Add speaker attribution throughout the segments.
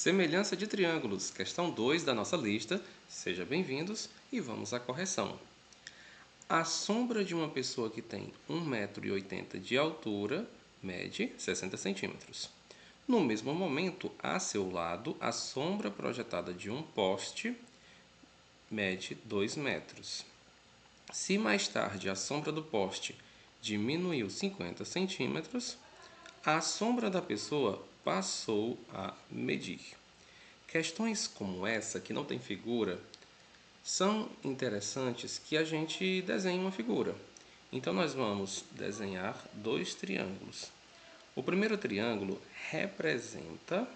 Speaker 1: Semelhança de triângulos, questão 2 da nossa lista. Sejam bem-vindos e vamos à correção. A sombra de uma pessoa que tem 1,80 m de altura mede 60 centímetros. No mesmo momento, a seu lado, a sombra projetada de um poste mede 2 metros. Se mais tarde a sombra do poste diminuiu 50 centímetros, a sombra da pessoa passou a medir. Questões como essa, que não tem figura, são interessantes que a gente desenhe uma figura. Então, nós vamos desenhar dois triângulos. O primeiro triângulo representa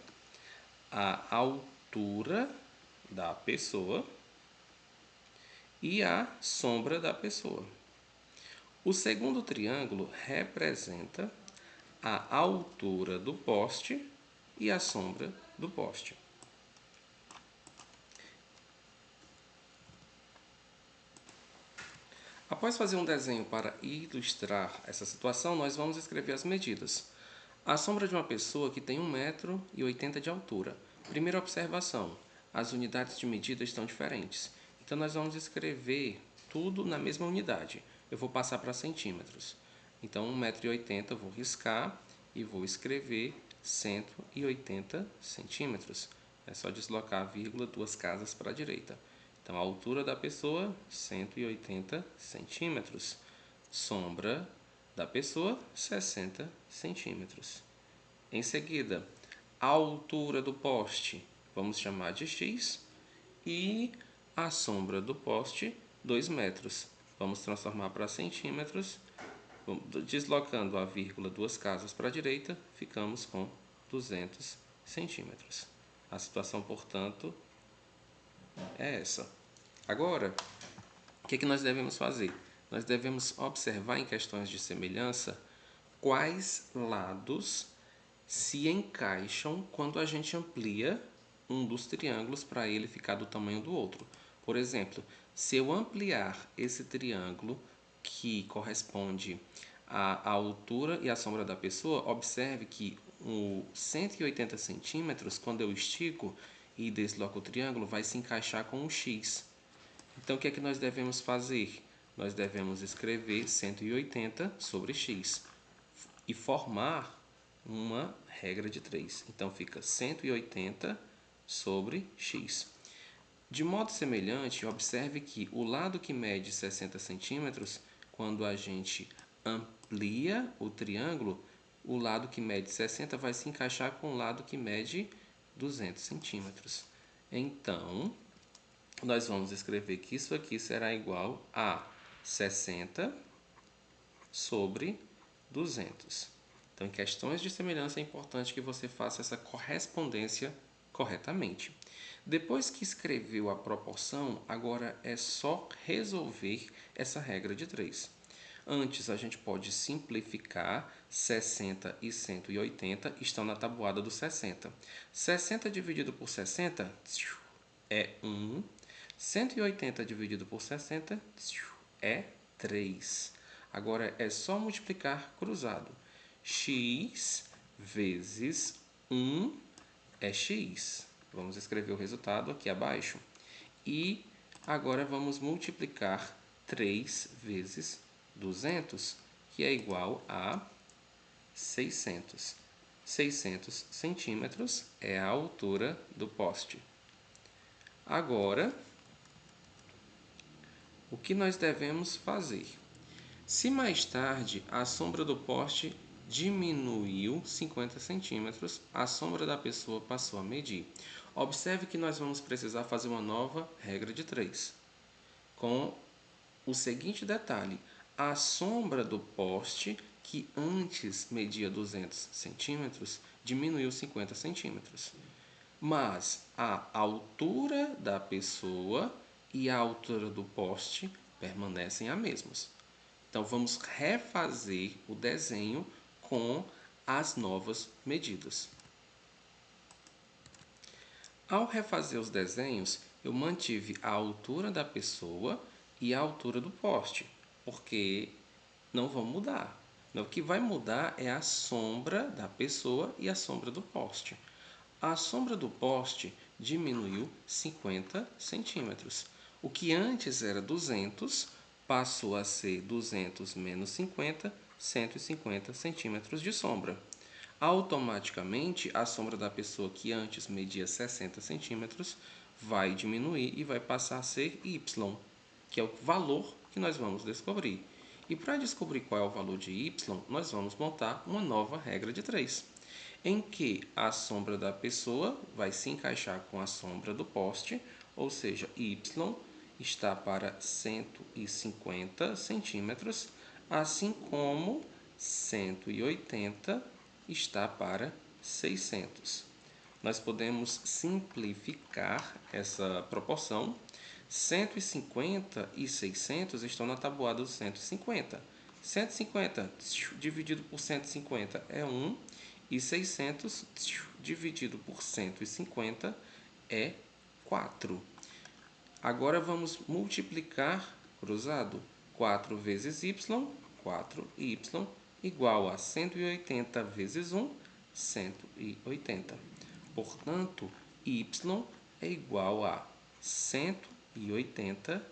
Speaker 1: a altura da pessoa e a sombra da pessoa. O segundo triângulo representa a altura do poste e a sombra do poste. Após fazer um desenho para ilustrar essa situação, nós vamos escrever as medidas. A sombra de uma pessoa que tem 1,80 m de altura. Primeira observação, as unidades de medida estão diferentes. Então, nós vamos escrever tudo na mesma unidade. Eu vou passar para centímetros. Então, 1,80 m, vou riscar e vou escrever 180 centímetros. É só deslocar a vírgula 2 casas para a direita. Então, a altura da pessoa, 180 centímetros. Sombra da pessoa, 60 centímetros. Em seguida, a altura do poste, vamos chamar de x. E a sombra do poste, 2 metros. Vamos transformar para centímetros. Deslocando a vírgula 2 casas para a direita, ficamos com 200 centímetros. A situação, portanto, é essa. Agora, o que nós devemos fazer? Nós devemos observar em questões de semelhança quais lados se encaixam quando a gente amplia um dos triângulos para ele ficar do tamanho do outro. Por exemplo, se eu ampliar esse triângulo que corresponde à altura e à sombra da pessoa, observe que o 180 centímetros, quando eu estico e desloco o triângulo, vai se encaixar com um x. Então, o que é que nós devemos fazer? Nós devemos escrever 180 sobre x e formar uma regra de 3. Então, fica 180 sobre x. De modo semelhante, observe que o lado que mede 60 centímetros, quando a gente amplia o triângulo, o lado que mede 60 vai se encaixar com o lado que mede 200 centímetros. Então, nós vamos escrever que isso aqui será igual a 60 sobre 200. Então, em questões de semelhança, é importante que você faça essa correspondência corretamente. Depois que escreveu a proporção, agora é só resolver essa regra de 3. Antes, a gente pode simplificar. 60 e 180 estão na tabuada do 60. 60 dividido por 60 é 1. 180 dividido por 60 é 3. Agora é só multiplicar cruzado. X vezes 1 é x. Vamos escrever o resultado aqui abaixo. E agora vamos multiplicar 3 vezes 200, que é igual a 600. 600 centímetros é a altura do poste. Agora, o que nós devemos fazer? Se mais tarde a sombra do poste diminuiu 50 centímetros, a sombra da pessoa passou a medir. Observe que nós vamos precisar fazer uma nova regra de 3, com o seguinte detalhe: a sombra do poste, que antes media 200 centímetros, diminuiu 50 centímetros. Mas a altura da pessoa e a altura do poste permanecem as mesmas. Então, vamos refazer o desenho com as novas medidas. Ao refazer os desenhos, eu mantive a altura da pessoa e a altura do poste, porque não vão mudar. O que vai mudar é a sombra da pessoa e a sombra do poste. A sombra do poste diminuiu 50 centímetros. O que antes era 200 passou a ser 200 menos 50, 150 centímetros de sombra. Automaticamente, a sombra da pessoa que antes media 60 centímetros vai diminuir e vai passar a ser y, que é o valor que nós vamos descobrir. E para descobrir qual é o valor de y, nós vamos montar uma nova regra de 3, em que a sombra da pessoa vai se encaixar com a sombra do poste, ou seja, y está para 150 centímetros, assim como 180 está para 600. Nós podemos simplificar essa proporção. 150 e 600 estão na tabuada do 150. 150 dividido por 150 é 1, e 600 dividido por 150 é 4. Agora vamos multiplicar cruzado. 4 vezes y, 4y, igual a 180 vezes 1, 180. Portanto, y é igual a 180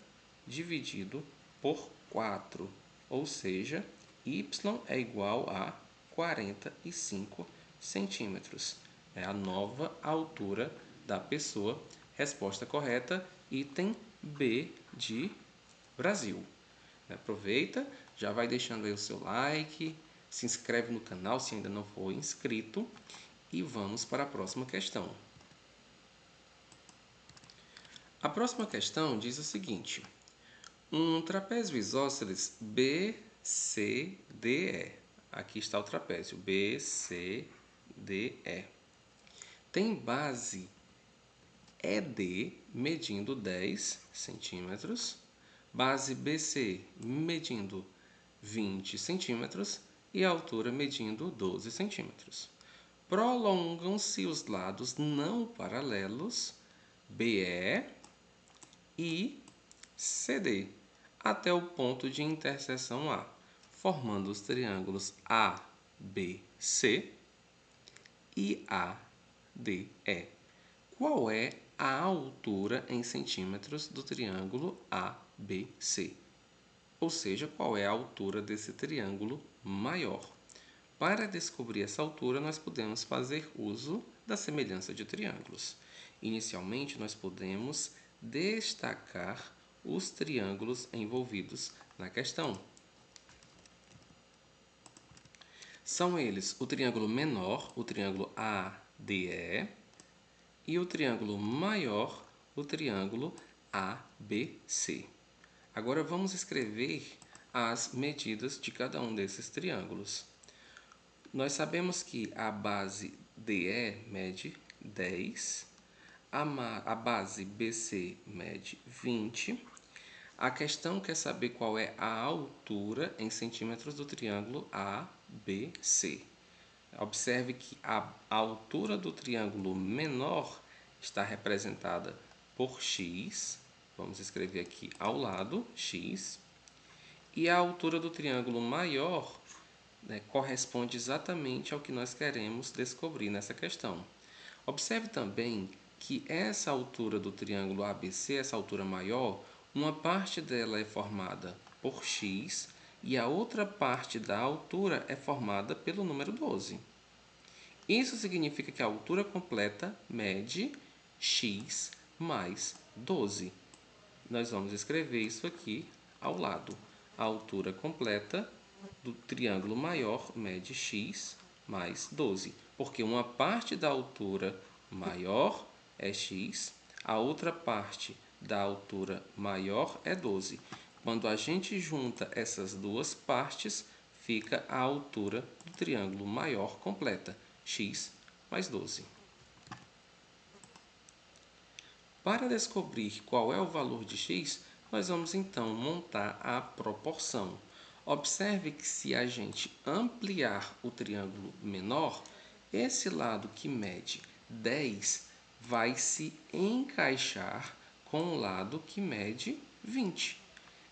Speaker 1: dividido por 4, ou seja, y é igual a 45 centímetros. É a nova altura da pessoa. Resposta correta, item B de Brasil. Aproveita, já vai deixando aí o seu like, se inscreve no canal se ainda não for inscrito e vamos para a próxima questão. A próxima questão diz o seguinte: um trapézio isósceles BCDE. Aqui está o trapézio BCDE. Tem base ED medindo 10 centímetros, base BC medindo 20 centímetros e a altura medindo 12 centímetros. Prolongam-se os lados não paralelos BE e CD até o ponto de interseção A, formando os triângulos ABC e ADE. Qual é a altura em centímetros do triângulo ABC? Ou seja, qual é a altura desse triângulo maior? Para descobrir essa altura, nós podemos fazer uso da semelhança de triângulos. Inicialmente, nós podemos destacar os triângulos envolvidos na questão. São eles o triângulo menor, o triângulo ADE, e o triângulo maior, o triângulo ABC. Agora vamos escrever as medidas de cada um desses triângulos. Nós sabemos que a base DE mede 10, a base BC mede 20. A questão quer saber qual é a altura em centímetros do triângulo ABC. Observe que a altura do triângulo menor está representada por x. Vamos escrever aqui ao lado, x. E a altura do triângulo maior, corresponde exatamente ao que nós queremos descobrir nessa questão. Observe também que essa altura do triângulo ABC, essa altura maior, uma parte dela é formada por x e a outra parte da altura é formada pelo número 12. Isso significa que a altura completa mede x mais 12. Nós vamos escrever isso aqui ao lado. A altura completa do triângulo maior mede x mais 12, porque uma parte da altura maior é x, a outra parte da altura maior é 12. Quando a gente junta essas duas partes, fica a altura do triângulo maior completa, x mais 12. Para descobrir qual é o valor de x, nós vamos então montar a proporção. Observe que se a gente ampliar o triângulo menor, esse lado que mede 10 vai se encaixar com o lado que mede 20.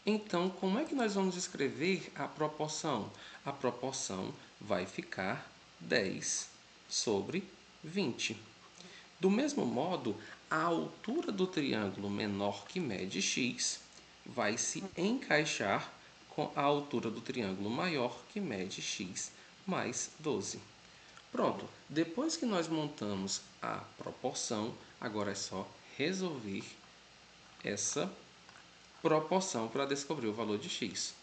Speaker 1: Então, como é que nós vamos escrever a proporção? A proporção vai ficar 10 sobre 20. Do mesmo modo, a altura do triângulo menor que mede x vai se encaixar com a altura do triângulo maior que mede x mais 12. Pronto, depois que nós montamos a proporção, agora é só resolver essa proporção para descobrir o valor de x.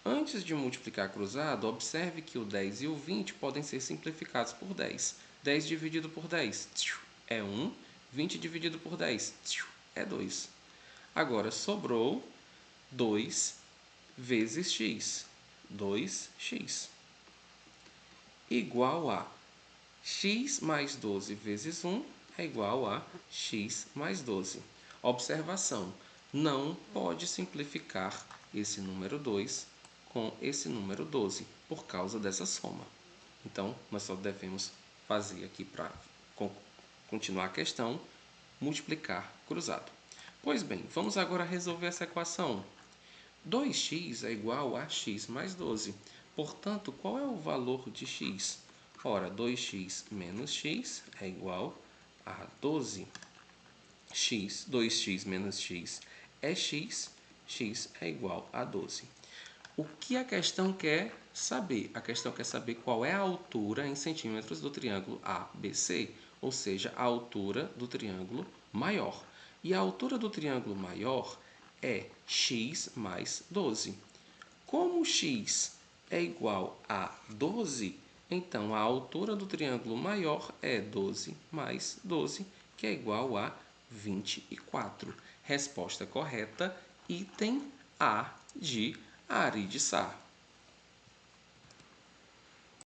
Speaker 1: Antes de multiplicar cruzado, observe que o 10 e o 20 podem ser simplificados por 10. 10 dividido por 10 é 1, 20 dividido por 10 é 2. Agora, sobrou 2 vezes x, 2x, igual a x mais 12 vezes 1 é igual a x mais 12. Observação: não pode simplificar esse número 2 com esse número 12 por causa dessa soma. Então, nós só devemos fazer aqui para continuar a questão, multiplicar cruzado. Pois bem, vamos agora resolver essa equação. 2x é igual a x mais 12. Portanto, qual é o valor de x? Ora, 2x menos x é igual a 12. 2x menos x é x, x é igual a 12. O que a questão quer saber? A questão quer saber qual é a altura em centímetros do triângulo ABC, ou seja, a altura do triângulo maior. E a altura do triângulo maior é x mais 12. Como x é igual a 12, então a altura do triângulo maior é 12 mais 12, que é igual a 24. Resposta correta, item A de Ari de Sá.